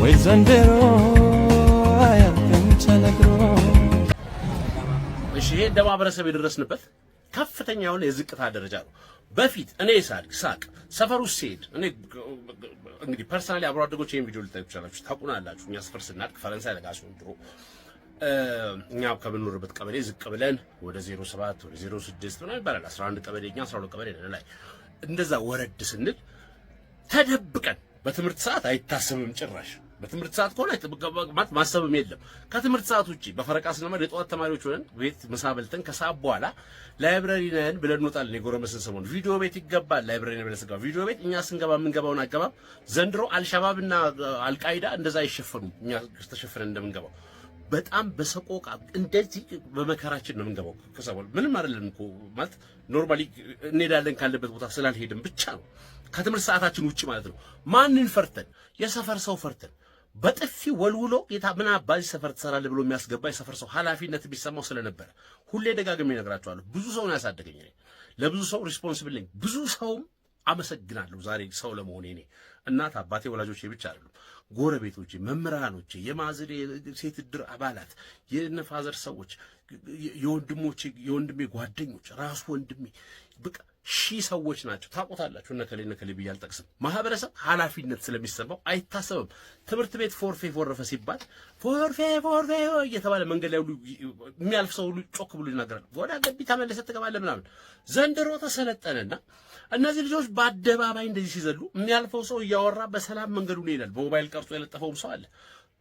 ወይ ዘንድሮ አያልቅም ተነግሮ። እሺ ይሄ እንደ ማህበረሰብ የደረስንበት ከፍተኛ የሆነ የዝቅታ ደረጃ ነው። በፊት እኔ ሳቅ ሰፈር ውስጥ ሲሄድ እኔ እንግዲህ ፐርሰናሊ አብሮ አደጎች ይሄን ቪዲዮ ልታዩ ትችላላችሁ፣ ታውቁናላችሁ። እኛ ሰፈር ስናድግ ፈረንሳይ ለጋሲዮን ድሮ እኛ ከምንኖርበት ቀበሌ ዝቅ ብለን ወደ 07 ወደ 06 ነው ይባላል 11 ቀበሌ እኛ 12 ቀበሌ ነን ላይ እንደዛ ወረድ ስንል ተደብቀን በትምህርት ሰዓት አይታሰብም ጭራሽ። በትምህርት ሰዓት ከሆነ ማሰብም የለም። ከትምህርት ሰዓት ውጪ በፈረቃ ስንመድ የጠዋት ተማሪዎች ሆነን ቤት ምሳ በልተን ከሰዓት በኋላ ላይብረሪ ነን ብለን እንወጣለን። የጎረመስን ሰሞን ቪዲዮ ቤት ይገባል። ላይብረሪ ነን ብለን ስንገባ ቪዲዮ ቤት እኛ ስንገባ የምንገባውን አገባብ ዘንድሮ አልሸባብና አልቃይዳ እንደዛ አይሸፈኑም። እኛ ተሸፍነን እንደምንገባው በጣም በሰቆቃ እንደዚህ በመከራችን ነው የምንገባው። ከሰሞን ምንም አይደለም እኮ ማለት ኖርማሊ እንሄዳለን ካለበት ቦታ ስላልሄድን ብቻ ነው ከትምህርት ሰዓታችን ውጪ ማለት ነው። ማንን ፈርተን? የሰፈር ሰው ፈርተን በጥፊ ወልውሎ ምን አባይ ሰፈር ትሰራለህ ብሎ የሚያስገባ የሰፈር ሰው ኃላፊነት ቢሰማው ስለነበረ ሁሌ ደጋግሜ እነግራቸዋለሁ። ብዙ ሰው ነው ያሳደገኝ። ለብዙ ሰው ሪስፖንሲብል ነኝ። ብዙ ሰውም አመሰግናለሁ ዛሬ ሰው ለመሆኔ። እኔ እናት አባቴ ወላጆቼ ብቻ አይደሉም፣ ጎረቤቶቼ፣ መምህራኖቼ፣ የማዝሬ ሴት ድር አባላት፣ የነፋዘር ሰዎች፣ የወንድሜ ጓደኞች፣ ራሱ ወንድሜ በቃ ሺህ ሰዎች ናቸው። ታውቁታላችሁ። እነከሌ ብዬ አልጠቅስም። ማህበረሰብ ኃላፊነት ስለሚሰማው አይታሰብም። ትምህርት ቤት ፎርፌ ፎረፈ ሲባል ፎርፌ እየተባለ መንገድ ላይ ሁሉ የሚያልፍ ሰው ሁሉ ጮክ ብሎ ይናገራል። ወደ ገቢ ተመለሰ ትገባለህ ምናምን። ዘንድሮ ተሰለጠነና እነዚህ ልጆች በአደባባይ እንደዚህ ሲዘሉ የሚያልፈው ሰው እያወራ በሰላም መንገዱን ይሄዳል። በሞባይል ቀርጾ የለጠፈውም ሰው አለ።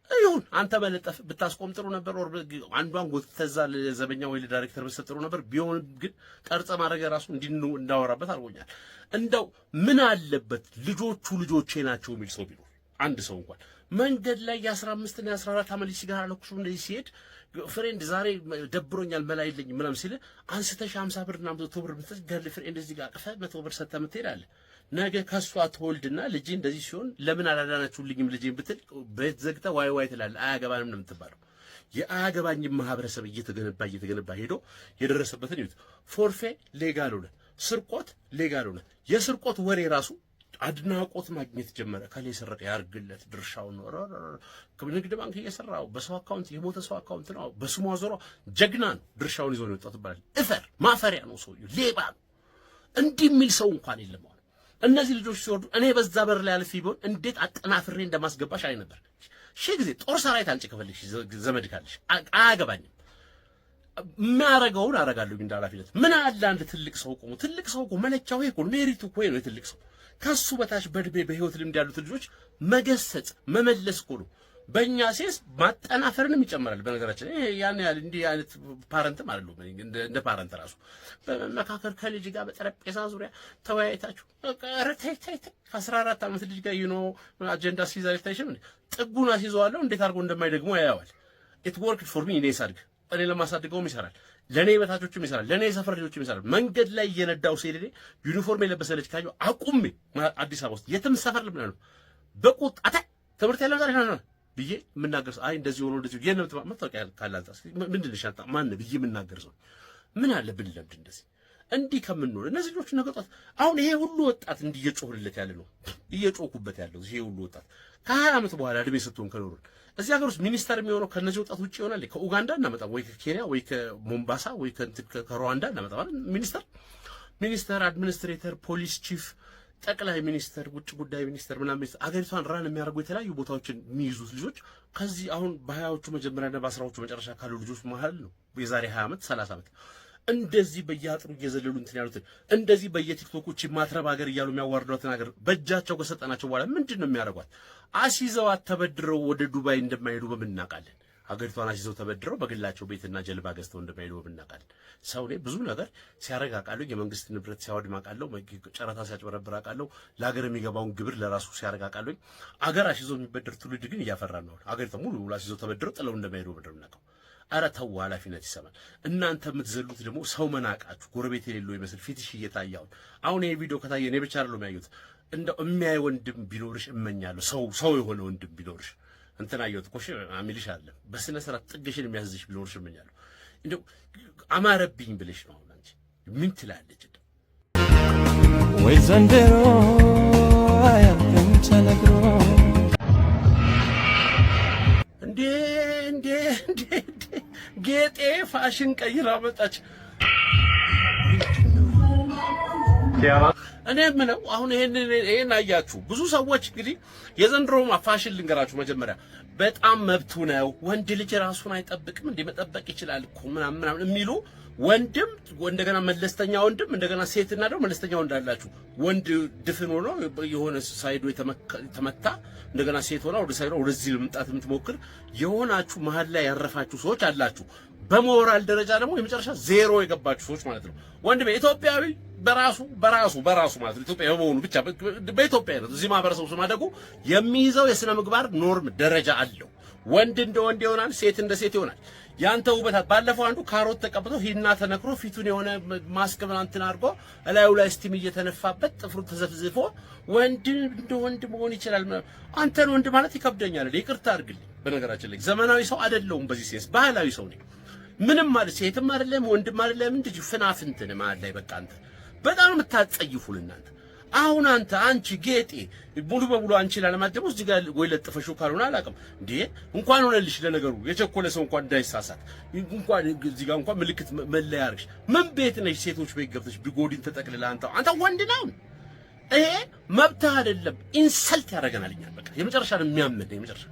ይሁን አንተ መለጠፍ ብታስቆም ጥሩ ነበር። ወር አንዷን ጎትተዛ ለዘበኛ ወይ ለዳይሬክተር ብትሰጥ ጥሩ ነበር። ቢሆን ግን ቀርጸ ማድረግ ራሱ እንዳወራበት አድርጎኛል። እንደው ምን አለበት ልጆቼ ናቸው የሚል ሰው ቢኖር አንድ ሰው እንኳን መንገድ ላይ የ15 እና የ14 ዓመት ልጅ ሲጋራ ለኩሱ እንደዚህ ሲሄድ ፍሬንድ ዛሬ ደብሮኛል መላ የለኝም ምናምን ሲል አንስተሽ 50 ብር እና 100 ብር ብትሰጥ ገል ፍሬንድ እዚህ ጋር አቅፈህ 100 ብር ሰጥተህ የምትሄዳለህ። ነገ ከሷ ተወልድና ልጅ እንደዚህ ሲሆን ለምን አላዳናችሁልኝም ልጄን ብትል ቤት ዘግተህ ዋይ ትላለህ። አያገባንም ነው የምትባለው። የአያገባኝም ማህበረሰብ እየተገነባ ሄዶ የደረሰበትን ይሁት ፎርፌ ሌጋል ሆነ፣ ስርቆት ሌጋል ሆነ። የስርቆት ወሬ ራሱ አድናቆት ማግኘት ጀመረ። ከሌ ሰረቀ ያርግለት ድርሻው ነው። ንግድ ባንክ እየሰራው በሰው አካውንት የሞተ ሰው አካውንት ነው በስሙ አዞሮ ጀግና ነው ድርሻውን ይዞ ነው የወጣው ትባላል። እፈር ማፈሪያ ነው ሰውዬው፣ ሌባ ነው። እንዲህ የሚል ሰው እንኳን የለም። እነዚህ ልጆች ሲወርዱ እኔ በዛ በር ላይ አልፌ ቢሆን እንዴት አጠናፍሬ እንደማስገባሽ አይ ነበር። ሺህ ጊዜ ጦር ሰራዊት አንቺ ከፈልሽ ዘመድ ካለሽ አያገባኝም። የሚያረገውን አረጋለሁ እንደ ኃላፊነት። ምን አለ አንድ ትልቅ ሰው ቆሞ ትልቅ ሰው ቆሞ መለቻው ይሄ እኮ ሜሪቱ እኮ ነው የትልቅ ሰው ከሱ በታች በእድሜ በህይወት ልምድ ያሉት ልጆች መገሰጽ መመለስ እኮ ነው። በእኛ ሴስ ማጠናፈርንም ይጨምራል። በነገራችን ይሄ ያን ያህል እንዲህ አይነት ፓረንትም አይደለም። እንደ ፓረንት ራሱ በመካከል ከልጅ ጋር በጠረጴዛ ዙሪያ ተወያይታችሁ ረታይ ከ14 ዓመት ልጅ ጋር አጀንዳ ሲይዛል ታይሽም እንዴ ጥጉና ሲይዘዋለሁ እንዴት አድርጎ እንደማይደግሞ ያያዋል። ኢት ወርክድ ፎር ሚ እኔ ሳድግ እኔ ለማሳድገውም ይሰራል፣ ለኔ በታቾችም ይሰራል፣ ለኔ የሰፈር ልጆችም ይሰራል። መንገድ ላይ እየነዳው ሲሄድ ዩኒፎርም የለበሰ ልጅ ካየሁ አቁሜ አዲስ አበባ ውስጥ የትም ሰፈር ልምና ነው በቁጥ አታ ትምህርት ያለው ዛሬ ነው ብዬ የምናገር ሰው አይ እንደዚህ ሆኖ እንደዚህ የነብት መታወቂያ ካላንተ ምንድን ነው ሻንጣ ማን ብዬ የምናገር ሰው ምን አለብን ለምድ እንደዚህ እንዲህ ከምንኖር እነዚህ ልጆች ነገጣት። አሁን ይሄ ሁሉ ወጣት እንዲህ እየጮህለት ያለ ነው እየጮኩበት ያለው ይሄ ሁሉ ወጣት ከ20 ዓመት በኋላ እድሜ ስትሆን ከኖር እዚህ ሀገር ውስጥ ሚኒስተር የሚሆነው ከነዚህ ወጣት ውጪ ይሆናል። ከኡጋንዳ እናመጣ ወይ ከኬንያ ወይ ከሞምባሳ ወይ ከሩዋንዳ እናመጣ ሚኒስተር፣ አድሚኒስትሬተር፣ ፖሊስ ቺፍ፣ ጠቅላይ ሚኒስተር፣ ውጭ ጉዳይ ሚኒስተር ምናምን አገሪቷን ራን የሚያደርጉ የተለያዩ ቦታዎችን የሚይዙት ልጆች ከዚህ አሁን በ20ዎቹ መጀመሪያና በ10ዎቹ መጨረሻ ካሉ ልጆች መሀል ነው። የዛሬ 20 ዓመት 30 ዓመት እንደዚህ በየአጥሩ እየዘለሉ እንትን ያሉትን እንደዚህ በየቲክቶኮች ማትረብ ሀገር እያሉ የሚያዋርዷትን ሀገር በእጃቸው ከሰጠናቸው በኋላ ምንድን ነው የሚያደርጓት? አሲዘዋት ተበድረው ወደ ዱባይ እንደማይሄዱ በምናውቃለን። ሀገሪቷን አሲዘው ተበድረው በግላቸው ቤትና ጀልባ ገዝተው እንደማይሄዱ በምናውቃለን። ሰው ላይ ብዙ ነገር ሲያደርግ አውቃለሁ። የመንግስት ንብረት ሲያወድም አውቃለሁ። ጨረታ ሲያጭበረብር አውቃለሁ። ለሀገር የሚገባውን ግብር ለራሱ ሲያደርግ አውቃለሁ። አገር አሲዘው የሚበደር ትውልድ ግን እያፈራን ነው። ሀገሪቷ ሙሉ አሲዘው ተበድረው ጥለው እንደማይሄዱ በምናውቀው አረ ተው፣ ኃላፊነት ይሰማል። እናንተ የምትዘሉት ደግሞ ሰው መናቃችሁ ጎረቤት የሌለው ይመስል ፊትሽ እየታያው። አሁን ይሄ ቪዲዮ ከታየ እኔ ብቻ አይደለም ያዩት። እንደው የሚያይ ወንድም ቢኖርሽ እመኛለሁ። ሰው የሆነ ወንድም ቢኖርሽ እንትን አየሁት እኮ አሚልሽ አለ በስነ ስርዓት ጥግሽን የሚያዝሽ ቢኖርሽ እመኛለሁ። እንደው አማረብኝ ብለሽ ነው አሁን አንቺ ምን ትላለች? ወይ ዘንድሮ አያልቅም ተነግሮ ጌጤ ፋሽን ቀይራ መጣች። እኔ ምነው አሁን ይሄን አያችሁ ብዙ ሰዎች እንግዲህ የዘንድሮ ፋሽን ልንገራችሁ መጀመሪያ በጣም መብቱ ነው ወንድ ልጅ ራሱን አይጠብቅም እንዴ መጠበቅ ይችላል እኮ ምናምን የሚሉ ወንድም እንደገና መለስተኛ ወንድም እንደገና ሴትና ደግሞ መለስተኛ ወንድ አላችሁ ወንድ ድፍን ሆኖ የሆነ ሳይዶ የተመታ እንደገና ሴት ሆና ወደ ሳይዶ ወደዚህ ለመምጣት የምትሞክር የሆናችሁ መሃል ላይ ያረፋችሁ ሰዎች አላችሁ በሞራል ደረጃ ደግሞ የመጨረሻ ዜሮ የገባችሁ ሰዎች ማለት ነው ወንድሜ ኢትዮጵያዊ በራሱ ማለት ነው ኢትዮጵያ በመሆኑ ብቻ በኢትዮጵያ ነው እዚህ ማህበረሰብ ውስጥ ማደጉ የሚይዘው የሥነ ምግባር ኖርም ደረጃ አለው ወንድ እንደ ወንድ ይሆናል ሴት እንደ ሴት ይሆናል ያንተ ውበት ባለፈው አንዱ ካሮት ተቀብቶ ሂና ተነክሮ ፊቱን የሆነ ማስክ ምናምን አድርጎ እላዩ ላይ ስቲም እየተነፋበት ጥፍሩ ተዘፍዝፎ ወንድ እንደ ወንድ መሆን ይችላል አንተን ወንድ ማለት ይከብደኛል ይቅርታ አድርግልኝ በነገራችን ላይ ዘመናዊ ሰው አይደለሁም በዚህ ሴንስ ባህላዊ ሰው ነኝ ምንም ማለት ሴትም አይደለም ወንድም አይደለም እንዴ ፍናፍንትን ማለት ላይ በቃ አንተ በጣም የምታጸይፉል እናንተ አሁን አንቺ ጌጤ ሙሉ በሙሉ አንቺ ላለማደም እዚህ ጋር ወይ ለጥፈሽው ካልሆነ አላውቅም እንዴ እንኳን ሆነልሽ ለነገሩ የቸኮለ ሰው እንኳን እንዳይሳሳት እንኳን እዚህ ጋር እንኳን ምልክት መለያ አርግሽ ምን ቤት ነሽ ሴቶች ቤት ገብተሽ ቢጎዲን ተጠቅልላ አንተ ወንድ ነው ይሄ መብት አይደለም ኢንሰልት ያደርገናልኛል በቃ የመጨረሻ ነው የሚያመደኝ የመጨረሻ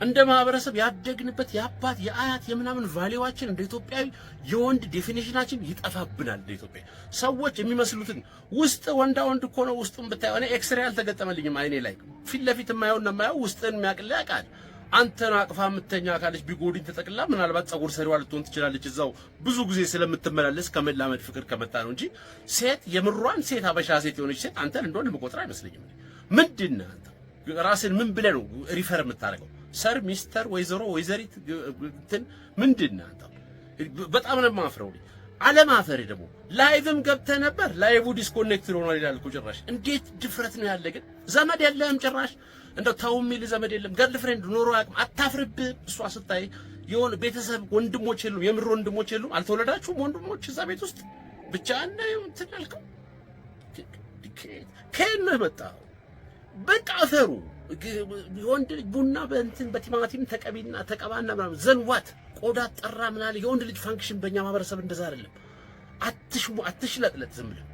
እንደ ማህበረሰብ ያደግንበት የአባት የአያት የምናምን ቫልዩዋችን እንደ ኢትዮጵያዊ የወንድ ዴፊኒሽናችን ይጠፋብናል እንደ ኢትዮጵያ ሰዎች የሚመስሉትን ውስጥ ወንዳ ወንድ እኮ ነው ውስጡን ብታየው እኔ ኤክስሬ አልተገጠመልኝም አይኔ ላይ ፊት ለፊት የማየው ውስጥን የሚያቅል ያውቃል አንተን አቅፋ የምተኛ ካለች ቢጎዲን ተጠቅላ ምናልባት ጸጉር ሰሪዋ ልትሆን ትችላለች እዛው ብዙ ጊዜ ስለምትመላለስ ከመላመድ ፍቅር ከመጣ ነው እንጂ ሴት የምሯን ሴት አበሻ ሴት የሆነች ሴት አንተን እንደሆነ መቆጥር አይመስለኝም ምንድነው አንተ ራስን ምን ብለህ ነው ሪፈር የምታደርገው ሰር ሚስተር ወይዘሮ ወይዘሪት እንትን ምንድነው አንተ በጣም ነው ማፍረው አለማፈሪ ደግሞ ላይቭም ገብተህ ነበር ላይቭ ዲስኮኔክት ሆኗል ይላል እኮ ጭራሽ እንዴት ድፍረት ነው ያለ ግን ዘመድ የለህም ጭራሽ እንደው ታው የሚል ዘመድ የለም ገርል ፍሬንድ ኖሮ አያውቅም አታፍርብህ እሷ ስታይ የሆነ ቤተሰብ ወንድሞች የሉም የምር ወንድሞች የሉም አልተወለዳችሁም ወንድሞች እዛ ቤት ውስጥ ብቻ ነው እንትን ያልከው ከየት ነው የመጣው በቃ አፈሩ የወንድ ልጅ ቡና በእንትን በቲማቲም ተቀባና ምናምን ዘንዋት ቆዳ ጠራ ምናምን የወንድ ልጅ ፋንክሽን በእኛ ማህበረሰብ እንደዛ አይደለም አትሽለጥለጥ ዝም ብለህ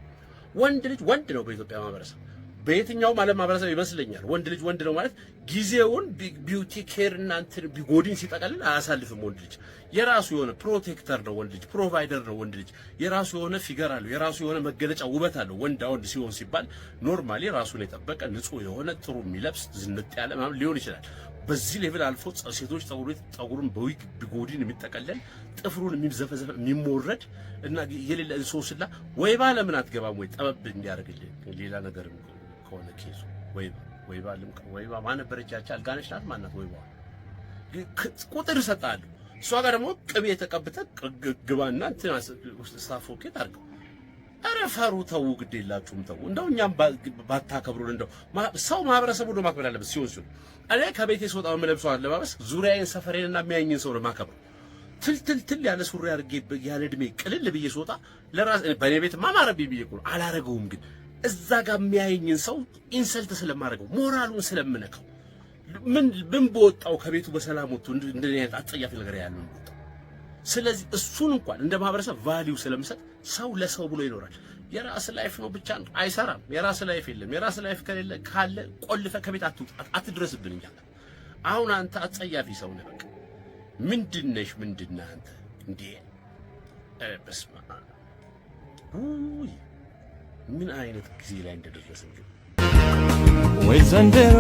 ወንድ ልጅ ወንድ ነው በኢትዮጵያ ማህበረሰብ በየትኛውም ዓለም ማህበረሰብ ይመስለኛል ወንድ ልጅ ወንድ ነው ማለት ጊዜውን ቢዩቲ ኬር እና እንትን ቢጎዲን ሲጠቀልል አያሳልፍም ወንድ ልጅ የራሱ የሆነ ፕሮቴክተር ነው ወንድ ልጅ ፕሮቫይደር ነው ወንድ ልጅ የራሱ የሆነ ፊገር አለው የራሱ የሆነ መገለጫ ውበት አለው ወንድ ሲሆን ሲባል ኖርማሊ ራሱን የጠበቀ ንጹህ የሆነ ጥሩ የሚለብስ ዝንጥ ያለ ማለት ሊሆን ይችላል በዚህ ሌቭል አልፎ ሴቶች ጠጉሩን በዊግ ቢጎዲን የሚጠቀለል ጥፍሩን የሚዘፈዘፈ የሚሞረድ እና የሌለ እንሶስላ ወይባ ለምን አትገባም ወይ ጠበብ እንዲያርግልህ ሌላ ነገር ከሆነ ኬሱ ወይባ ማን ነበረች ያቺ አልጋነሽ ናት ማናት ወይባ ቁጥር ሰጣለሁ እሷ ጋር ደግሞ ቅቤ ተቀብተህ ግባና እንትን ሳፎኬት አድርገው ኧረ ፈሩ ተው ግድ የላችሁም ተው እንደው እኛም ባታከብሩን እንደው ሰው ማህበረሰቡ ነው ማክበር ያለበት ሲሆን እኔ ከቤቴ ስወጣ የምለብሰው አለባበስ ዙሪያዬን ሰፈሬንና የሚያየኝን ሰው ነው ማከብረው ትልትል ያለ ሱሪ አድርጌ ያለ እድሜ ቅልል ብዬ ስወጣ ለራስ በእኔ ቤት ማማረብኝ ብዬ እኮ አላረገውም ግን እዛ ጋር የሚያየኝን ሰው ኢንሰልት ስለማደርገው ሞራሉን ስለምነካው ምን በወጣው ከቤቱ በሰላም ወጥቶ እንደኔ አጥያፊ ነገር ያለው ስለዚህ እሱን እንኳን እንደ ማህበረሰብ ቫልዩ ስለምሰጥ ሰው ለሰው ብሎ ይኖራል የራስ ላይፍ ነው ብቻ አይሰራም የራስ ላይፍ የለም የራስ ላይፍ ከሌለ ካለ ቆልፈ ከቤት አትድረስብን እንጂ አሁን አንተ አጥያፊ ሰው ነህ በቃ ምንድነሽ አንተ እንዴ በስማ ምን አይነት ጊዜ ላይ እንደደረሰ ወይ ዘንድሮ